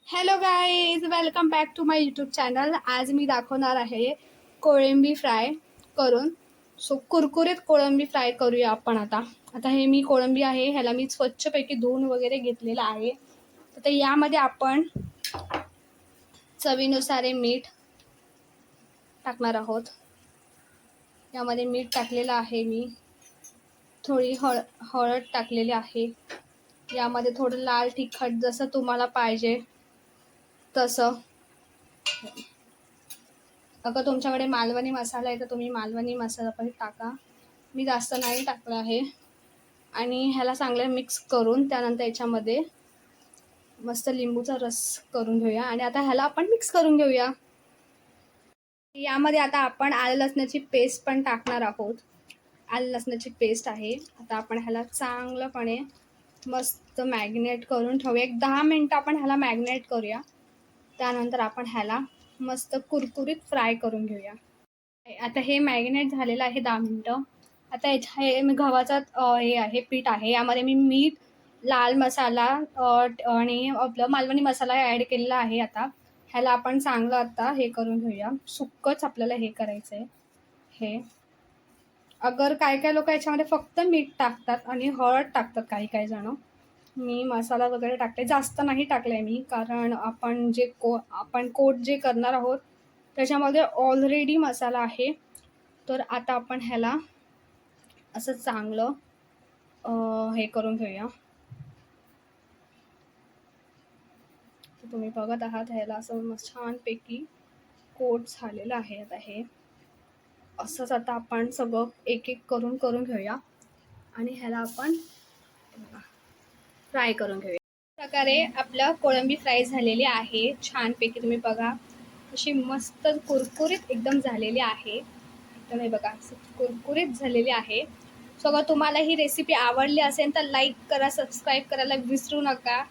Hello guys, welcome back to my YouTube channel. आज मी दाखवणार आहे कोळंबी फ्राय करून. सो कुरकुरीत कोळंबी फ्राय करूया आपण. आता हे मी कोळंबी आहे, ह्याला मी स्वच्छपैकी धुवून वगैरे घेतलेलं आहे. तर यामध्ये आपण चवीनुसार मीठ टाकणार आहोत. यामध्ये मीठ टाकलेलं आहे मी. थोडी हळद टाकलेली आहे. यामध्ये थोडं लाल तिखट जसं तुम्हाला पाहिजे तसं. अगर तुमच्याकडे मालवणी मसाला आहे तर तुम्ही मालवणी मसाला पण टाका. मी जास्त नाही टाकला आहे. आणि ह्याला चांगलं मिक्स करून त्यानंतर याच्यामध्ये मस्त लिंबूचा रस करून घेऊया. आणि आता ह्याला आपण मिक्स करून घेऊया. यामध्ये आता आपण आलं लसणाची पेस्ट पण टाकणार आहोत. आलं लसणाची पेस्ट आहे. आता आपण ह्याला चांगलंपणे मस्त मॅग्नेट करून ठेवूया. एक 10 मिनिटं आपण ह्याला मॅग्नेट करूया. त्यानंतर आपण ह्याला मस्त कुरकुरीत फ्राय करून घेऊया. आता हे मॅरिनेट झालेलं आहे 10 मिनिटं. आता हे गव्हाचा हे आहे पीठ आहे. यामध्ये मी मीठ, लाल मसाला आणि आपलं मालवणी मसाला ॲड केलेला आहे. आता ह्याला आपण चांगलं आता हे करून घेऊया. सुक्कच आपल्याला हे करायचं आहे. हे अगर काय लोक याच्यामध्ये फक्त मीठ टाकतात आणि हळद टाकतात काही जण. मी मसाला वगैरे टाकते, जास्त नाही टाकलाय मी, कारण आपण आपण कोट जे करणार आहोत त्याच्यामध्ये ऑलरेडी मसाला आहे. तर आता आपण ह्याला असं चांगलं हे करून घेऊया. तुम्ही बघत आहात ह्याला असं मस्त छानपैकी कोट झालेलं आहे. आता हे असंच आता आपण सगळं एक एक करून घेऊया. आणि ह्याला आपण फ्राय करून घेऊया. प्रकारे आपलं कोळंबी फ्राय झालेली आहे. छानपैकी तुम्ही बघा अशी मस्त कुरकुरीत एकदम झालेली आहे. तर हे बघा कुरकुरीत झालेली आहे. सो अगर तुम्हाला ही रेसिपी आवडली असेल तर लाईक करा, सबस्क्राईब करायला विसरू नका.